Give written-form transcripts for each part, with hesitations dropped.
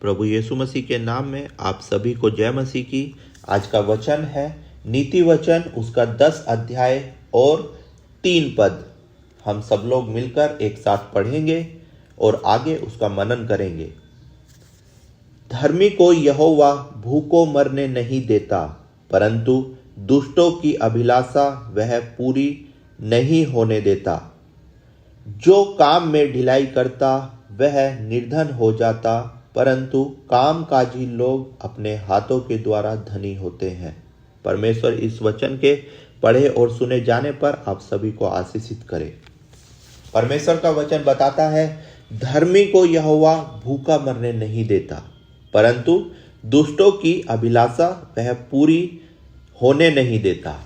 प्रभु यीशु मसीह के नाम में आप सभी को जय मसीह की। आज का वचन है नीति वचन, उसका 10 अध्याय और 3 पद। हम सब लोग मिलकर एक साथ पढ़ेंगे और आगे उसका मनन करेंगे। धर्मी को यहोवा भूखों मरने नहीं देता, परंतु दुष्टों की अभिलाषा वह पूरी नहीं होने देता। जो काम में ढिलाई करता वह निर्धन हो जाता, परंतु कामकाजी लोग अपने हाथों के द्वारा धनी होते हैं। परमेश्वर इस वचन के पढ़े और सुने जाने पर आप सभी को आशीषित करे। परमेश्वर का वचन बताता है, धर्मी को यहोवा भूखा मरने नहीं देता, परंतु दुष्टों की अभिलाषा वह पूरी होने नहीं देता।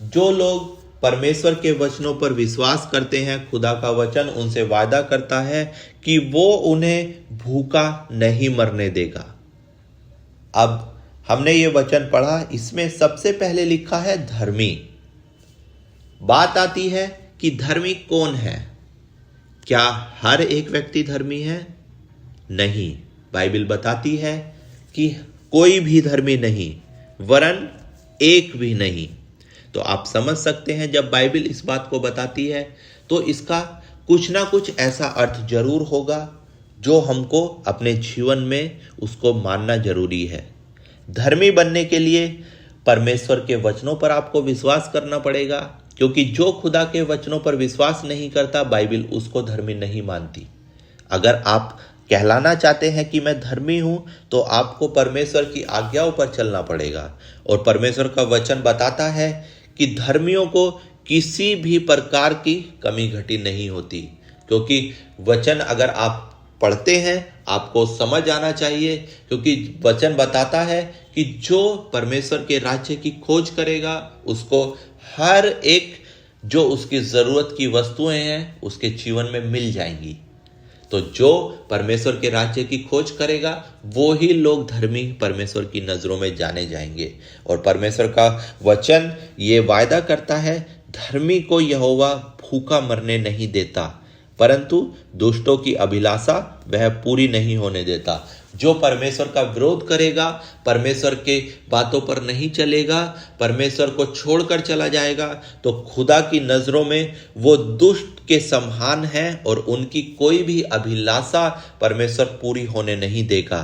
जो लोग परमेश्वर के वचनों पर विश्वास करते हैं, खुदा का वचन उनसे वादा करता है कि वो उन्हें भूखा नहीं मरने देगा। अब हमने ये वचन पढ़ा, इसमें सबसे पहले लिखा है धर्मी। बात आती है कि धर्मी कौन है? क्या हर एक व्यक्ति धर्मी है? नहीं, बाइबल बताती है कि कोई भी धर्मी नहीं, वरन एक भी नहीं। तो आप समझ सकते हैं, जब बाइबल इस बात को बताती है तो इसका कुछ ना कुछ ऐसा अर्थ जरूर होगा जो हमको अपने जीवन में उसको मानना जरूरी है। धर्मी बनने के लिए परमेश्वर के वचनों पर आपको विश्वास करना पड़ेगा, क्योंकि जो खुदा के वचनों पर विश्वास नहीं करता, बाइबल उसको धर्मी नहीं मानती। अगर आप कहलाना चाहते हैं कि मैं धर्मी हूं, तो आपको परमेश्वर की आज्ञाओं पर चलना पड़ेगा। और परमेश्वर का वचन बताता है कि धर्मियों को किसी भी प्रकार की कमी घटी नहीं होती, क्योंकि वचन अगर आप पढ़ते हैं आपको समझ आना चाहिए, क्योंकि वचन बताता है कि जो परमेश्वर के राज्य की खोज करेगा उसको हर एक जो उसकी जरूरत की वस्तुएं हैं उसके जीवन में मिल जाएंगी। तो जो परमेश्वर के राज्य की खोज करेगा वो ही लोग धर्मी परमेश्वर की नजरों में जाने जाएंगे। और परमेश्वर का वचन ये वायदा करता है, धर्मी को यहोवा भूखा मरने नहीं देता, परंतु दुष्टों की अभिलाषा वह पूरी नहीं होने देता। जो परमेश्वर का विरोध करेगा, परमेश्वर के बातों पर नहीं चलेगा, परमेश्वर को छोड़कर चला जाएगा, तो खुदा की नजरों में वो दुष्ट के समान है और उनकी कोई भी अभिलाषा परमेश्वर पूरी होने नहीं देगा।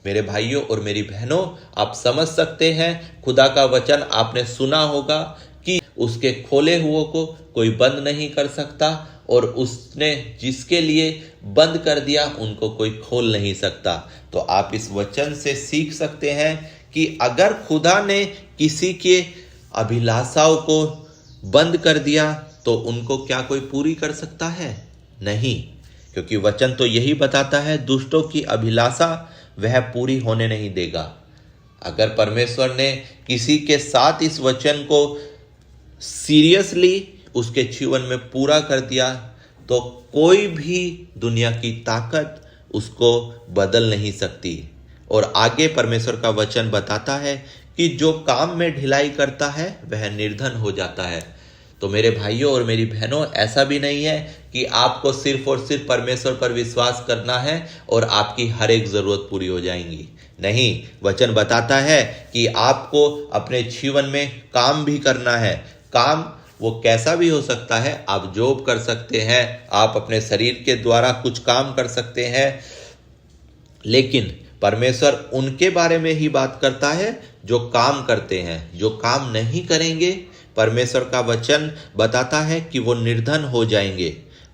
मेरे भाइयों और मेरी बहनों, आप समझ सकते हैं, खुदा का वचन आपने सुना होगा कि उसके खोले हुए को कोई बंद नहीं कर सकता, और उसने जिसके लिए बंद कर दिया उनको कोई खोल नहीं सकता। तो आप इस वचन से सीख सकते हैं कि अगर खुदा ने किसी के अभिलाषाओं को बंद कर दिया तो उनको क्या कोई पूरी कर सकता है? नहीं, क्योंकि वचन तो यही बताता है, दुष्टों की अभिलाषा वह पूरी होने नहीं देगा। अगर परमेश्वर ने किसी के साथ इस वचन को सीरियसली उसके जीवन में पूरा कर दिया तो कोई भी दुनिया की ताकत उसको बदल नहीं सकती। और आगे परमेश्वर का वचन बताता है कि जो काम में ढिलाई करता है वह निर्धन हो जाता है। तो मेरे भाइयों और मेरी बहनों, ऐसा भी नहीं है कि आपको सिर्फ और सिर्फ परमेश्वर पर विश्वास करना है और आपकी हर एक जरूरत पूरी हो जाएंगी। नहीं, वचन बताता है कि आपको अपने जीवन में काम भी करना है। काम वो कैसा भी हो सकता है, आप जॉब कर सकते हैं, आप अपने शरीर के द्वारा कुछ काम कर सकते हैं, लेकिन परमेश्वर उनके बारे में ही बात करता है जो काम करते हैं। जो काम नहीं करेंगे, परमेश्वर का वचन बताता है कि वो निर्धन हो जाएंगे।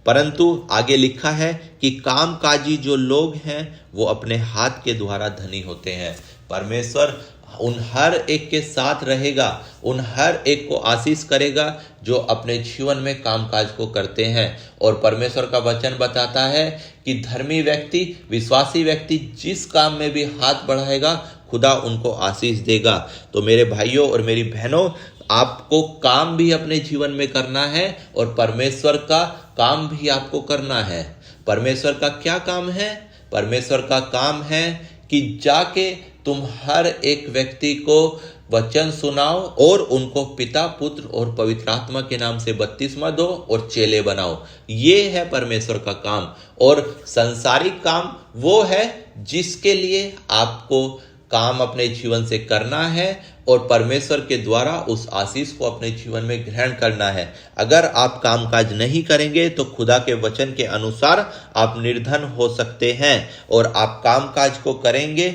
परंतु आगे लिखा है कि कामकाजी जो लोग हैं वो अपने हाथ के द्वारा धनी होते हैं। परमेश्वर उन हर एक के साथ रहेगा, उन हर एक को आशीष करेगा जो अपने जीवन में कामकाज को करते हैं। और परमेश्वर का वचन बताता है कि धर्मी व्यक्ति, विश्वासी व्यक्ति जिस काम में भी हाथ बढ़ाएगा, खुदा उनको आशीष देगा। तो मेरे भाइयों और मेरी बहनों, आपको काम भी अपने जीवन में करना है और परमेश्वर का काम भी आपको करना है। परमेश्वर का क्या काम है? परमेश्वर का काम है कि जाके तुम हर एक व्यक्ति को वचन सुनाओ और उनको पिता, पुत्र और पवित्र आत्मा के नाम से बपतिस्मा दो और चेले बनाओ। ये है परमेश्वर का काम। और संसारिक काम वो है जिसके लिए आपको काम अपने जीवन से करना है और परमेश्वर के द्वारा उस आशीष को अपने जीवन में ग्रहण करना है। अगर आप कामकाज नहीं करेंगे तो खुदा के वचन के अनुसार आप निर्धन हो सकते हैं, और आप कामकाज को करेंगे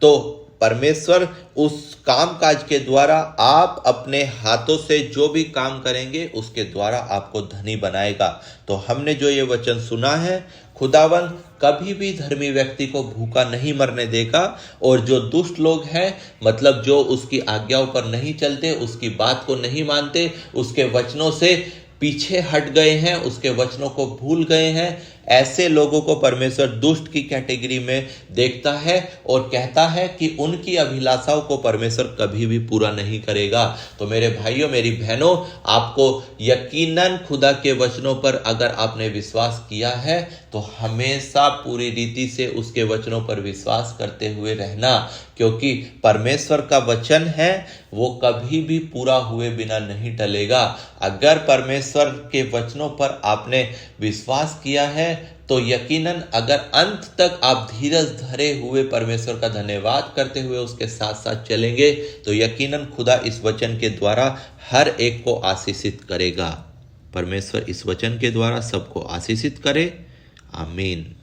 तो परमेश्वर उस कामकाज के द्वारा आप अपने हाथों से जो भी काम करेंगे उसके द्वारा आपको धनी बनाएगा। तो हमने जो ये वचन सुना है, खुदावन कभी भी धर्मी व्यक्ति को भूखा नहीं मरने देगा, और जो दुष्ट लोग हैं, मतलब जो उसकी आज्ञाओं पर नहीं चलते, उसकी बात को नहीं मानते, उसके वचनों से पीछे हट गए हैं, उसके वचनों को भूल गए हैं, ऐसे लोगों को परमेश्वर दुष्ट की कैटेगरी में देखता है और कहता है कि उनकी अभिलाषाओं को परमेश्वर कभी भी पूरा नहीं करेगा। तो मेरे भाइयों, मेरी बहनों, आपको यकीनन खुदा के वचनों पर अगर आपने विश्वास किया है तो हमेशा पूरी रीति से उसके वचनों पर विश्वास करते हुए रहना, क्योंकि परमेश्वर का वचन है वो कभी भी पूरा हुए बिना नहीं टलेगा। अगर परमेश्वर के वचनों पर आपने विश्वास किया है तो यकीनन अगर अंत तक आप धीरज धरे हुए परमेश्वर का धन्यवाद करते हुए उसके साथ साथ चलेंगे तो यकीनन खुदा इस वचन के द्वारा हर एक को आशीषित करेगा। परमेश्वर इस वचन के द्वारा सबको आशीषित करे। आमीन।